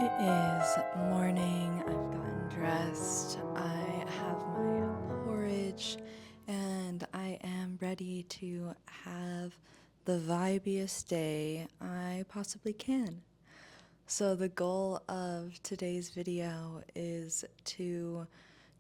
It is morning. I've gotten dressed. I have my porridge, and I am ready to have the vibiest day I possibly can. So, the goal of today's video is to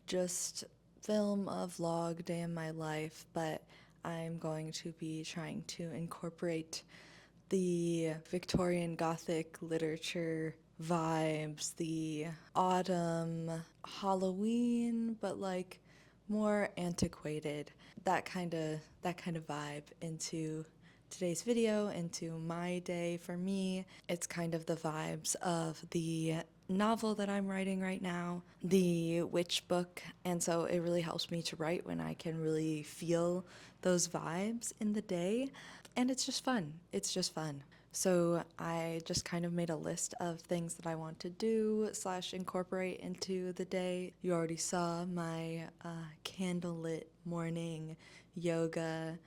just film a vlog day in my life, but I'm going to be trying to incorporate the Victorian Gothic literature vibes, the autumn, Halloween, but like more antiquated, that kind of vibe into today's video, into my day. For me, it's kind of the vibes of the novel that I'm writing right now, the witch book, and so it really helps me to write when I can really feel those vibes in the day, and it's just fun. It's just fun. So I just kind of made a list of things that I want to do slash incorporate into the day. You already saw my candlelit morning yoga,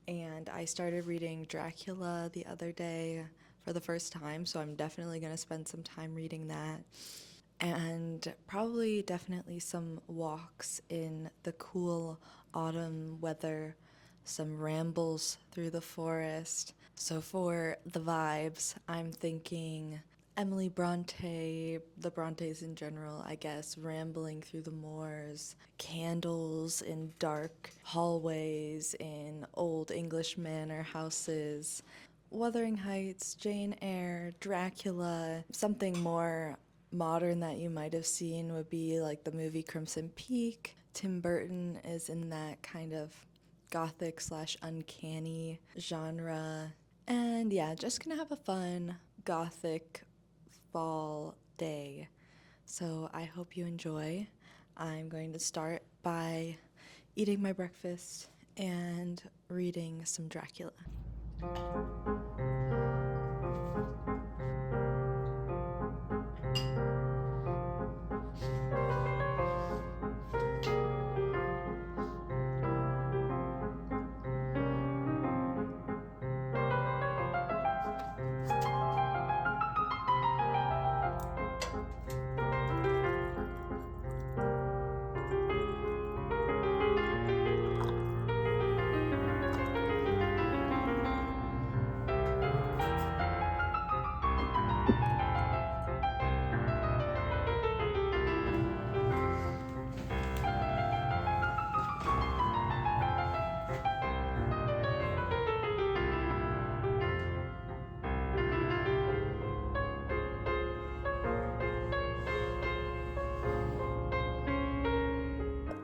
and I started reading Dracula the other day for the first time, so I'm definitely going to spend some time reading that. And probably definitely some walks in the cool autumn weather, some rambles through the forest. So for the vibes, I'm thinking Emily Bronte, the Brontes in general, I guess, rambling through the moors, candles in dark hallways in old English manor houses, Wuthering Heights, Jane Eyre, Dracula. Something more modern that you might have seen would be like the movie Crimson Peak. Tim Burton is in that kind of gothic slash uncanny genre. And yeah, just gonna have a fun gothic fall day. So I hope you enjoy. I'm going to start by eating my breakfast and reading some Dracula.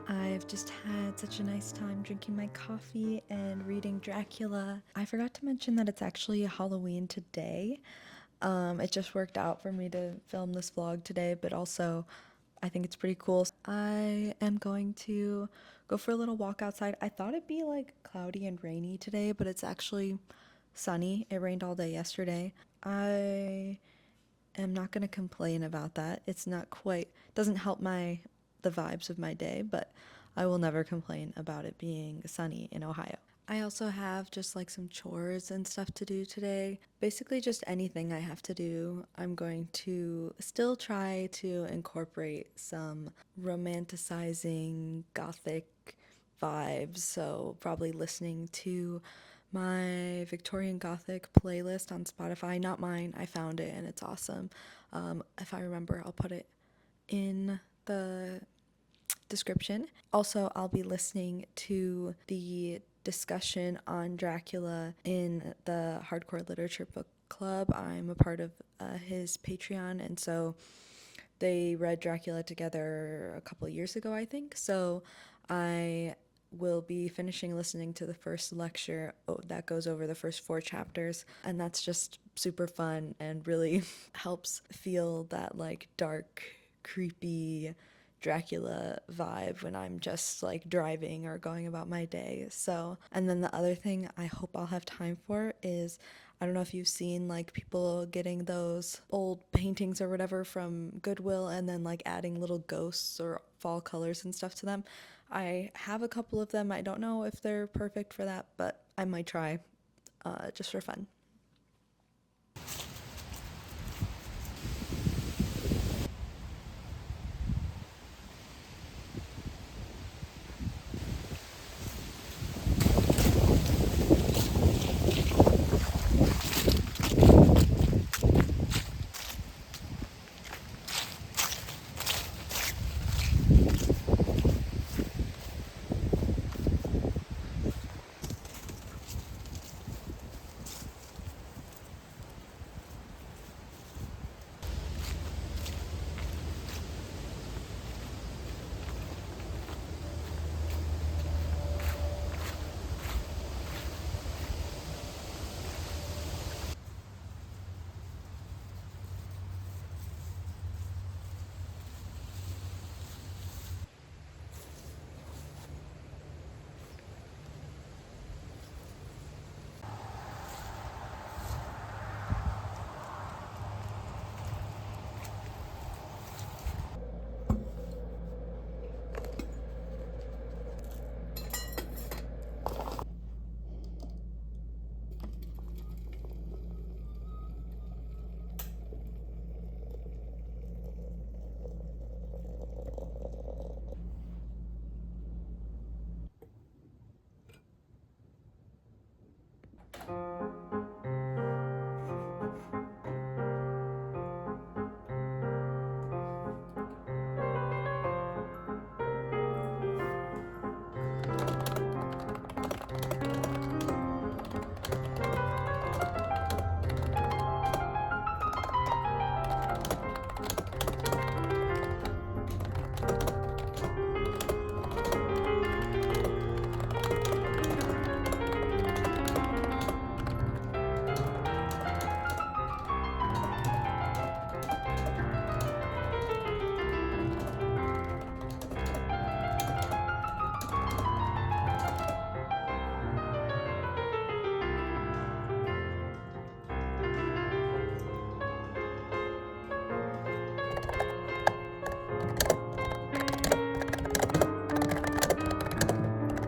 I've just had such a nice time drinking my coffee and reading Dracula. I forgot to mention that it's actually Halloween today. It just worked out for me to film this vlog today, but also I think it's pretty cool. I am going to go for a little walk outside. I thought it'd be like cloudy and rainy today, but it's actually sunny. It rained all day yesterday. I am not going to complain about that. It's not quite, doesn't help the vibes of my day, but I will never complain about it being sunny in Ohio. I also have just like some chores and stuff to do today. Basically, just anything I have to do. I'm going to still try to incorporate some romanticizing gothic vibes. So, probably listening to my Victorian Gothic playlist on Spotify. Not mine, I found it and it's awesome. If I remember, I'll put it in the description. Also, I'll be listening to the discussion on Dracula in the Hardcore Literature Book Club. I'm a part of his Patreon, and so they read Dracula together a couple years ago, I think. So I will be finishing listening to the first lecture that goes over the first 4 chapters, and that's just super fun and really helps feel that like dark, creepy Dracula vibe when I'm just like driving or going about my day. So, and then the other thing I hope I'll have time for is, I don't know if you've seen like people getting those old paintings or whatever from Goodwill and then like adding little ghosts or fall colors and stuff to them. I have a couple of them. I don't know if they're perfect for that, but I might try just for fun.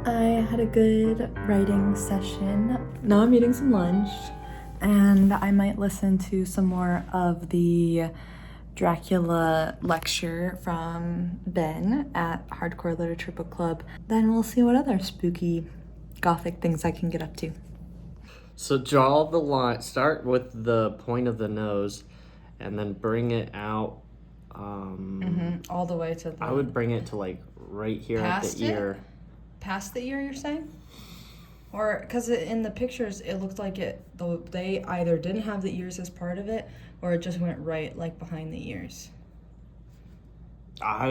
I had a good writing session. Now I'm eating some lunch, and I might listen to some more of the Dracula lecture from Ben at Hardcore Literature Book Club. Then we'll see what other spooky gothic things I can get up to. So draw the line, start with the point of the nose, and then bring it out. All the way to the... I would bring it to like right here at the ear. Past the ear, you're saying? Or, because in the pictures, it looked like they either didn't have the ears as part of it, or it just went right, like, behind the ears.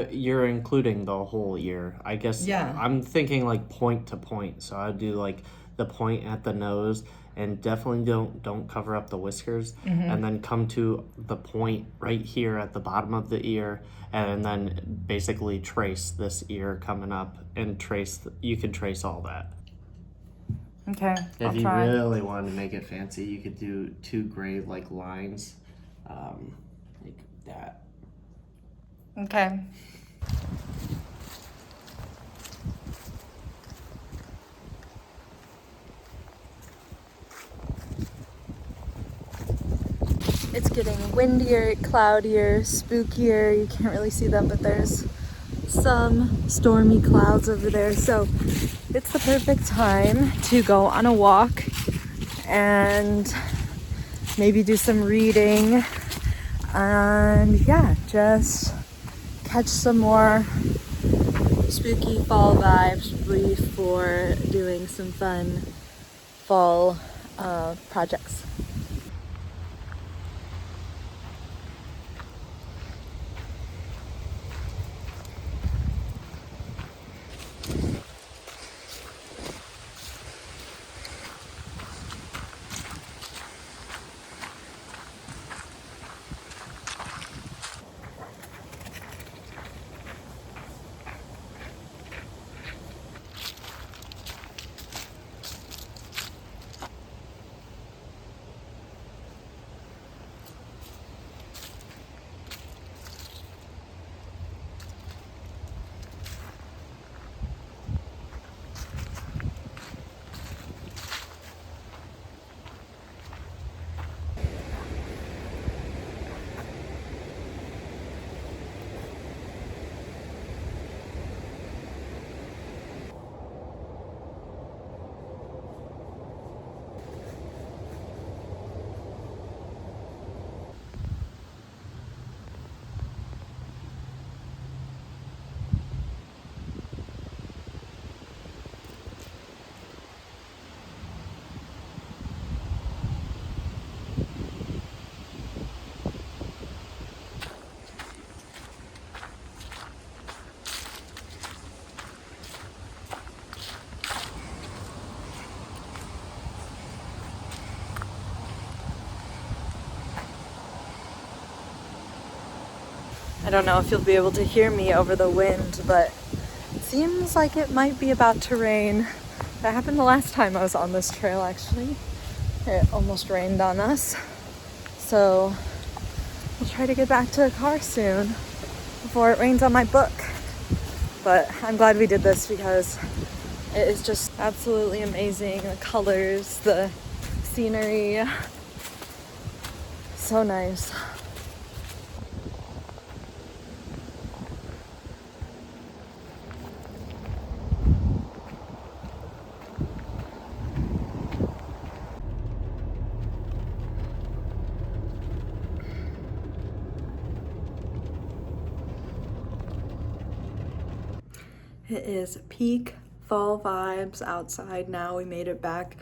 You're including the whole ear. I guess Yeah. I'm thinking like point to point. So I'd do like the point at the nose, and definitely don't cover up the whiskers, and then come to the point right here at the bottom of the ear, and then basically trace this ear coming up, and you can trace all that. Okay, If you really wanted to make it fancy, you could do 2 gray like lines, like that. Okay. It's getting windier, cloudier, spookier. You can't really see them, but there's some stormy clouds over there. So it's the perfect time to go on a walk and maybe do some reading. And yeah, just catch some more spooky fall vibes before doing some fun fall projects. I don't know if you'll be able to hear me over the wind, but it seems like it might be about to rain. That happened the last time I was on this trail, actually. It almost rained on us. So we'll try to get back to the car soon before it rains on my book. But I'm glad we did this because it is just absolutely amazing. The colors, the scenery, so nice. It is peak fall vibes outside now. We made it back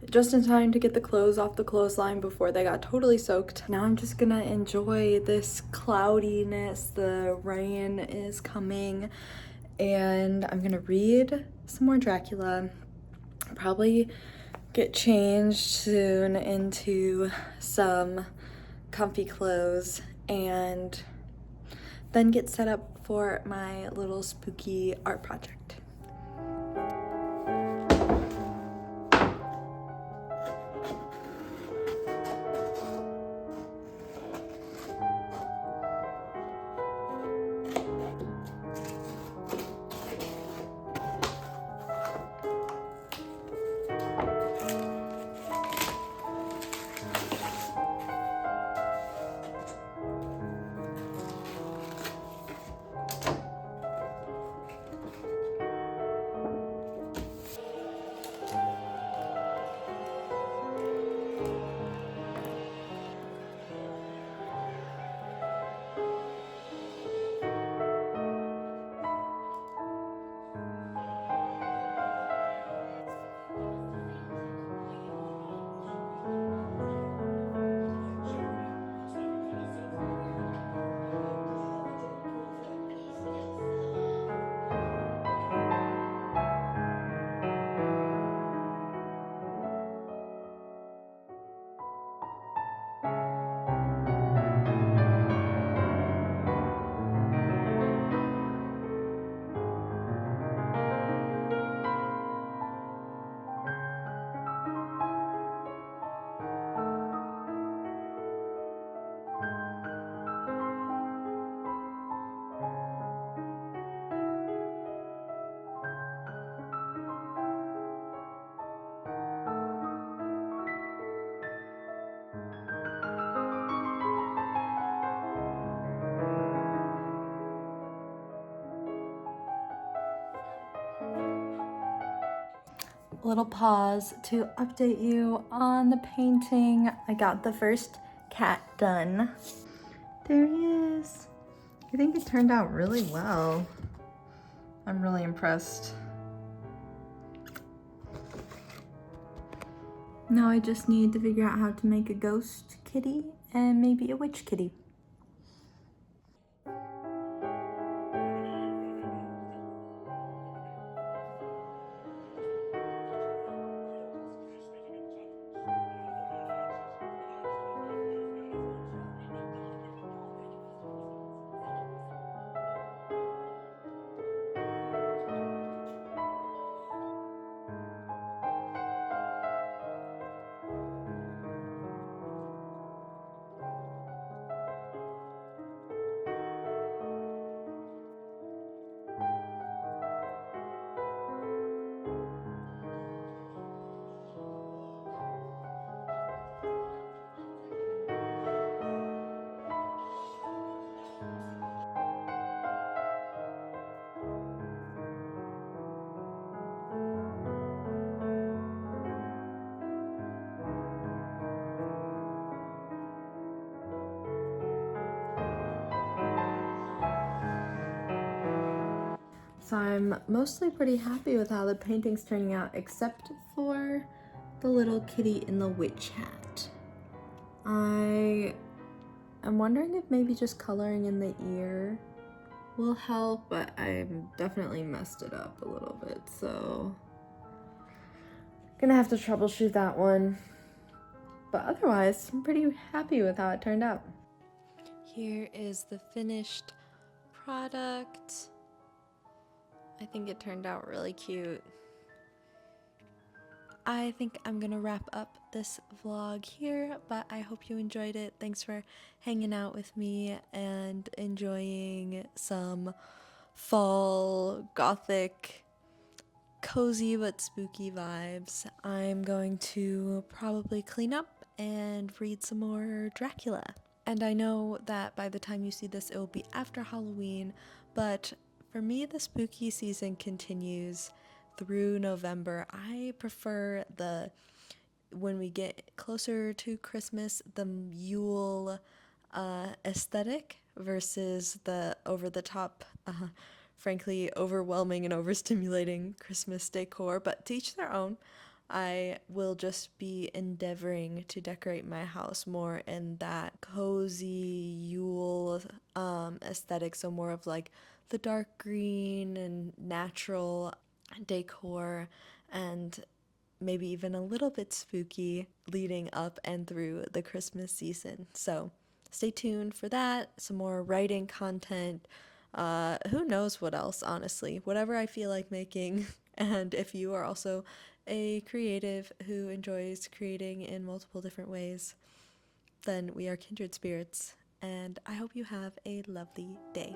just in time to get the clothes off the clothesline before they got totally soaked. Now I'm just gonna enjoy this cloudiness. The rain is coming and I'm gonna read some more Dracula. Probably get changed soon into some comfy clothes and then get set up for my little spooky art project. Little pause to update you on the painting. I got the first cat done. There he is. I think it turned out really well. I'm really impressed. Now I just need to figure out how to make a ghost kitty and maybe a witch kitty. So I'm mostly pretty happy with how the painting's turning out, except for the little kitty in the witch hat. I am wondering if maybe just coloring in the ear will help, but I definitely messed it up a little bit, so gonna have to troubleshoot that one. But otherwise, I'm pretty happy with how it turned out. Here is the finished product. I think it turned out really cute. I think I'm gonna wrap up this vlog here, but I hope you enjoyed it. Thanks for hanging out with me and enjoying some fall gothic cozy but spooky vibes. I'm going to probably clean up and read some more Dracula. And I know that by the time you see this, it will be after Halloween, but for me, the spooky season continues through November. I prefer when we get closer to Christmas, the Yule aesthetic versus the over the top, frankly, overwhelming and overstimulating Christmas decor, but to each their own. I will just be endeavoring to decorate my house more in that cozy Yule aesthetic, so more of like the dark green and natural decor, and maybe even a little bit spooky leading up and through the Christmas season. So stay tuned for that. Some more writing content. Who knows what else, honestly. Whatever I feel like making. And if you are also a creative who enjoys creating in multiple different ways, then we are kindred spirits. And I hope you have a lovely day.